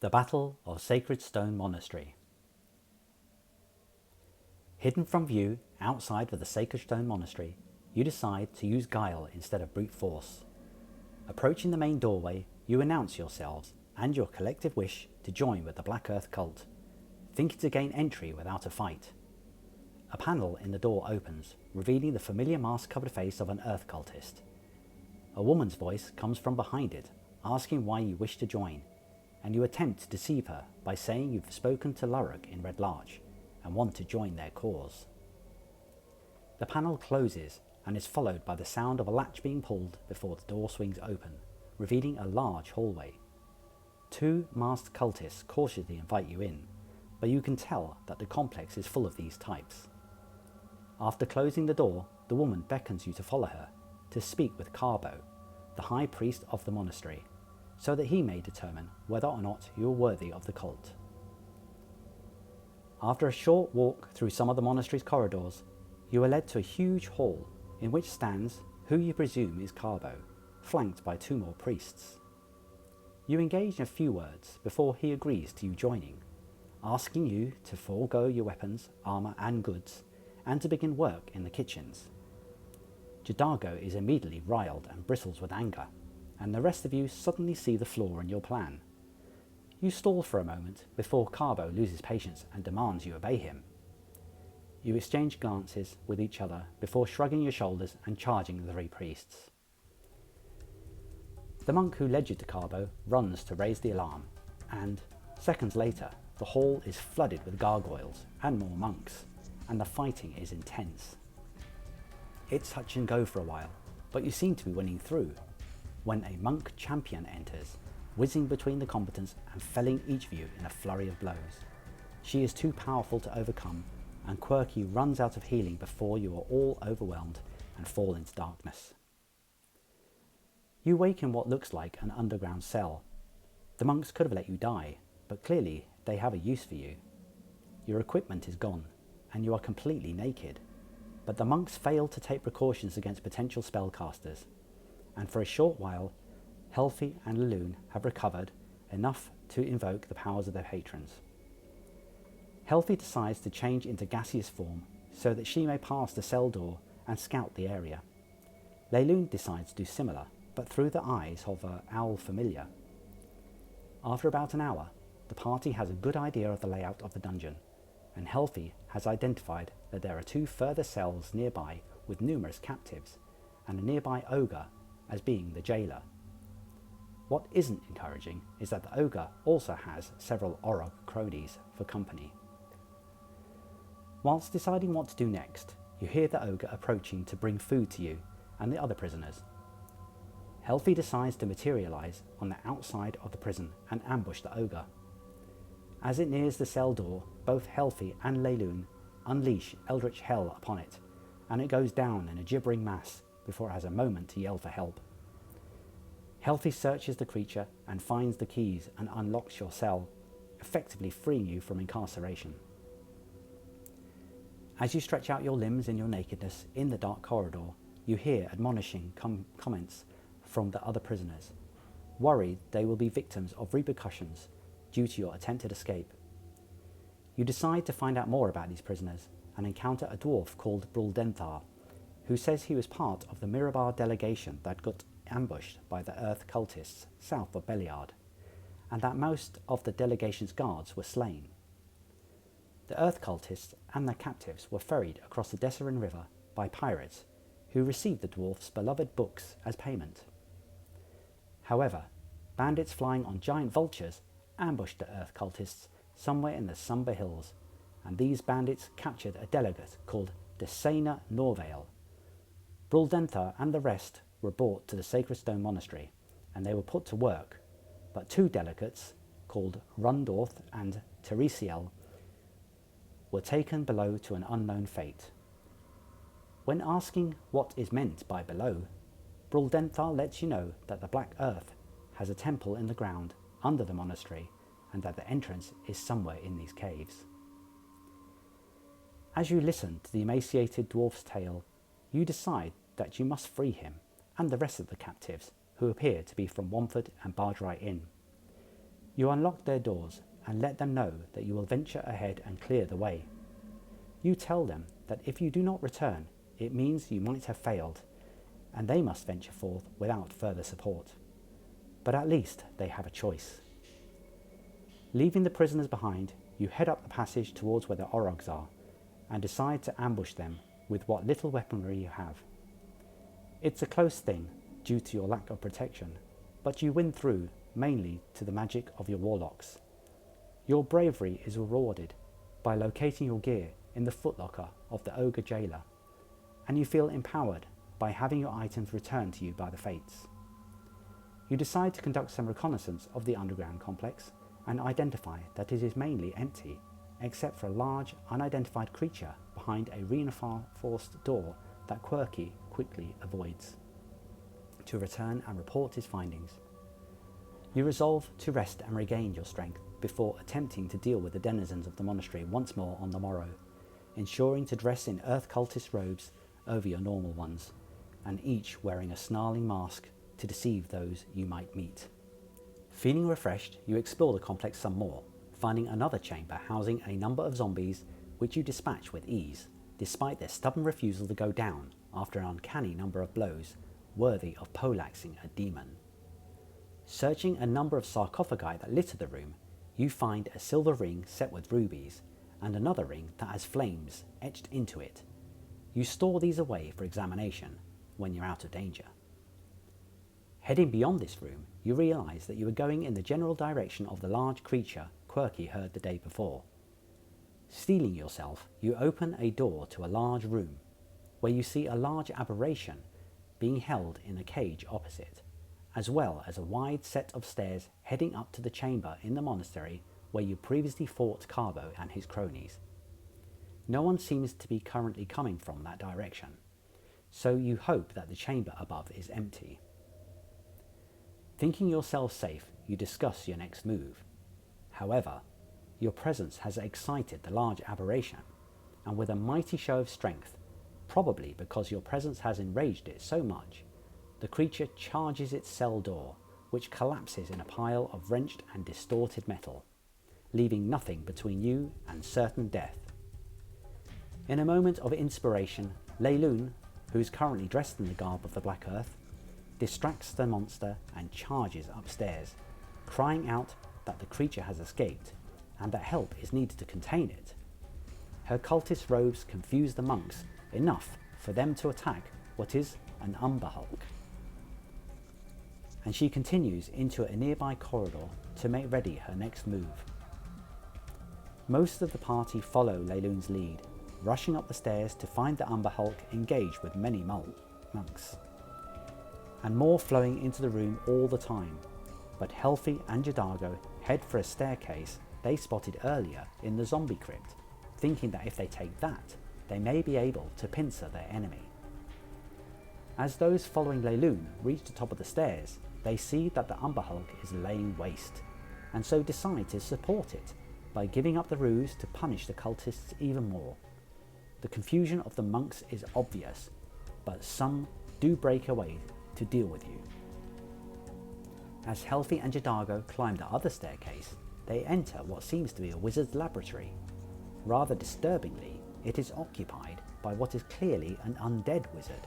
The Battle of Sacred Stone Monastery. Hidden from view outside of the Sacred Stone Monastery, you decide to use guile instead of brute force. Approaching the main doorway, you announce yourselves and your collective wish to join with the Black Earth cult, thinking to gain entry without a fight. A panel in the door opens, revealing the familiar mask-covered face of an Earth cultist. A woman's voice comes from behind it, asking why you wish to join, and you attempt to deceive her by saying you've spoken to Warlock in Red Larch and want to join their cause. The panel closes and is followed by the sound of a latch being pulled before the door swings open, revealing a large hallway. Two masked cultists cautiously invite you in, but you can tell that the complex is full of these types. After closing the door, the woman beckons you to follow her, to speak with Carbo, the high priest of the monastery, so that he may determine whether or not you are worthy of the cult. After a short walk through some of the monastery's corridors, you are led to a huge hall in which stands who you presume is Carbo, flanked by two more priests. You engage in a few words before he agrees to you joining, asking you to forego your weapons, armour and goods, and to begin work in the kitchens. Jadago is immediately riled and bristles with anger, and the rest of you suddenly see the flaw in your plan. You stall for a moment before Carbo loses patience and demands you obey him. You exchange glances with each other before shrugging your shoulders and charging the three priests. The monk who led you to Carbo runs to raise the alarm, and seconds later the hall is flooded with gargoyles and more monks, and the fighting is intense. It's touch and go for a while, but you seem to be winning through, when a monk champion enters, whizzing between the combatants and felling each of you in a flurry of blows. She is too powerful to overcome, and Quirky runs out of healing before you are all overwhelmed and fall into darkness. You wake in what looks like an underground cell. The monks could have let you die, but clearly they have a use for you. Your equipment is gone, and you are completely naked, but the monks fail to take precautions against potential spellcasters, and for a short while, Helfi and Leilune have recovered enough to invoke the powers of their patrons. Helfi decides to change into gaseous form so that she may pass the cell door and scout the area. Leilune decides to do similar, but through the eyes of her owl familiar. After about an hour, the party has a good idea of the layout of the dungeon, and Helfi has identified that there are two further cells nearby with numerous captives, and a nearby ogre as being the jailer. What isn't encouraging is that the ogre also has several Orog cronies for company. Whilst deciding what to do next, you hear the ogre approaching to bring food to you and the other prisoners. Helfi decides to materialise on the outside of the prison and ambush the ogre. As it nears the cell door, both Helfi and Leilune unleash eldritch hell upon it, and it goes down in a gibbering mass before it has a moment to yell for help. Helfi searches the creature and finds the keys and unlocks your cell, effectively freeing you from incarceration. As you stretch out your limbs in your nakedness in the dark corridor, you hear admonishing comments from the other prisoners, worried they will be victims of repercussions due to your attempted escape. You decide to find out more about these prisoners and encounter a dwarf called Bruldenthar, who says he was part of the Mirabar delegation that got ambushed by the Earth cultists south of Beliard, and that most of the delegation's guards were slain. The Earth cultists and their captives were ferried across the Desserin River by pirates who received the dwarf's beloved books as payment. However, bandits flying on giant vultures ambushed the Earth cultists somewhere in the Sumber Hills, and these bandits captured a delegate called Desena Norvale. Bruldenthar and the rest were brought to the Sacred Stone Monastery, and they were put to work, but two delegates, called Rundorth and Teresiel, were taken below to an unknown fate. When asking what is meant by below, Bruldenthar lets you know that the Black Earth has a temple in the ground under the monastery, and that the entrance is somewhere in these caves. As you listen to the emaciated dwarf's tale, you decide that you must free him and the rest of the captives, who appear to be from Womford and Bardry Inn. You unlock their doors and let them know that you will venture ahead and clear the way. You tell them that if you do not return, it means you might have failed, and they must venture forth without further support. But at least they have a choice. Leaving the prisoners behind, you head up the passage towards where the Orogs are, and decide to ambush them with what little weaponry you have. It's a close thing, due to your lack of protection, but you win through, mainly to the magic of your warlocks. Your bravery is rewarded by locating your gear in the footlocker of the ogre jailer, and you feel empowered by having your items returned to you by the fates. You decide to conduct some reconnaissance of the underground complex and identify that it is mainly empty, except for a large, unidentified creature behind a reinforced door that Quirky quickly avoids, to return and report his findings. You resolve to rest and regain your strength before attempting to deal with the denizens of the monastery once more on the morrow, ensuring to dress in earth cultist robes over your normal ones, and each wearing a snarling mask to deceive those you might meet. Feeling refreshed, you explore the complex some more, finding another chamber housing a number of zombies which you dispatch with ease, despite their stubborn refusal to go down after an uncanny number of blows worthy of poleaxing a demon. Searching a number of sarcophagi that litter the room, you find a silver ring set with rubies, and another ring that has flames etched into it. You store these away for examination when you're out of danger. Heading beyond this room, you realise that you are going in the general direction of the large creature Quirky heard the day before. Steeling yourself, you open a door to a large room, where you see a large aberration being held in a cage opposite, as well as a wide set of stairs heading up to the chamber in the monastery where you previously fought Carbo and his cronies. No one seems to be currently coming from that direction, so you hope that the chamber above is empty. Thinking yourself safe, you discuss your next move. However, your presence has excited the large aberration, and with a mighty show of strength, probably because your presence has enraged it so much, the creature charges its cell door, which collapses in a pile of wrenched and distorted metal, leaving nothing between you and certain death. In a moment of inspiration, Leilune, who is currently dressed in the garb of the Black Earth, distracts the monster and charges upstairs, crying out that the creature has escaped and that help is needed to contain it. Her cultist robes confuse the monks enough for them to attack what is an Umber Hulk, and she continues into a nearby corridor to make ready her next move. Most of the party follow Leilune's lead, rushing up the stairs to find the Umber Hulk engaged with many monks, and more flowing into the room all the time, but Helfi and Jadago head for a staircase they spotted earlier in the zombie crypt, thinking that if they take that, they may be able to pincer their enemy. As those following Leilune reach the top of the stairs, they see that the Umber Hulk is laying waste, and so decide to support it by giving up the ruse to punish the cultists even more. The confusion of the monks is obvious, but some do break away to deal with you. As Helfi and Jadago climb the other staircase, they enter what seems to be a wizard's laboratory. Rather disturbingly, it is occupied by what is clearly an undead wizard.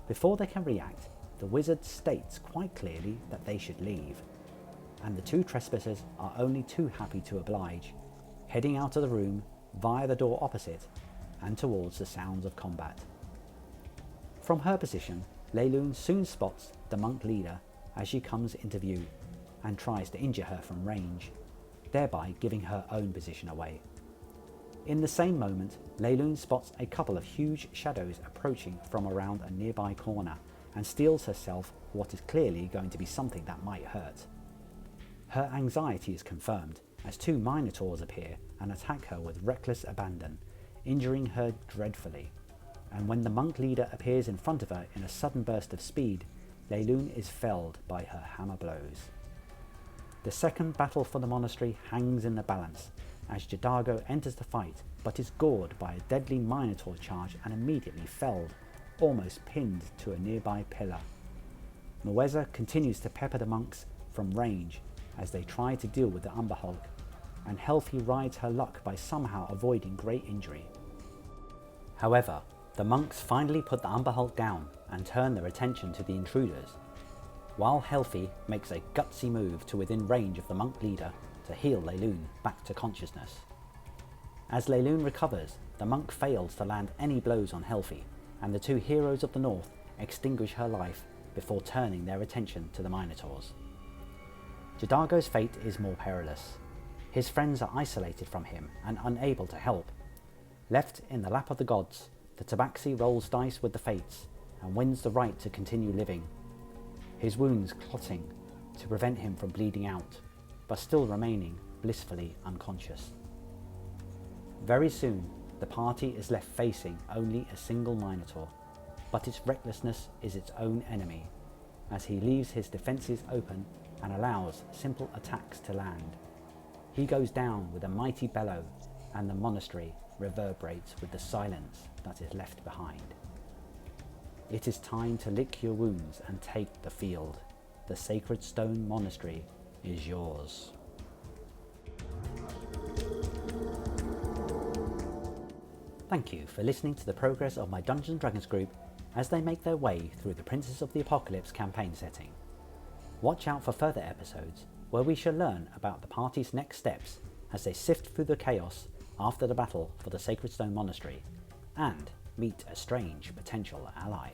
Before they can react, the wizard states quite clearly that they should leave, and the two trespassers are only too happy to oblige, heading out of the room via the door opposite and towards the sounds of combat. From her position, Leilune soon spots the monk leader as she comes into view and tries to injure her from range, thereby giving her own position away. In the same moment, Leilune spots a couple of huge shadows approaching from around a nearby corner and steals herself what is clearly going to be something that might hurt. Her anxiety is confirmed as two minotaurs appear and attack her with reckless abandon, injuring her dreadfully. And when the monk leader appears in front of her in a sudden burst of speed, Leilune is felled by her hammer blows. The second battle for the monastery hangs in the balance as Jadago enters the fight but is gored by a deadly minotaur charge and immediately felled, almost pinned to a nearby pillar. Muezza continues to pepper the monks from range as they try to deal with the Umber Hulk, and Helfi rides her luck by somehow avoiding great injury. However, the monks finally put the Umber Hulk down and turn their attention to the intruders, while Helfi makes a gutsy move to within range of the monk leader to heal Leilune back to consciousness. As Leilune recovers, the monk fails to land any blows on Helfi, and the two heroes of the north extinguish her life before turning their attention to the Minotaurs. Jadago's fate is more perilous. His friends are isolated from him and unable to help. Left in the lap of the gods, the Tabaxi rolls dice with the fates and wins the right to continue living, his wounds clotting to prevent him from bleeding out, but still remaining blissfully unconscious. Very soon, the party is left facing only a single Minotaur, but its recklessness is its own enemy, as he leaves his defences open and allows simple attacks to land. He goes down with a mighty bellow, and the monastery reverberates with the silence that is left behind. It is time to lick your wounds and take the field. The Sacred Stone Monastery is yours. Thank you for listening to the progress of my Dungeons & Dragons group as they make their way through the Princes of the Apocalypse campaign setting. Watch out for further episodes where we shall learn about the party's next steps as they sift through the chaos after the battle for the Sacred Stone Monastery, and meet a strange potential ally.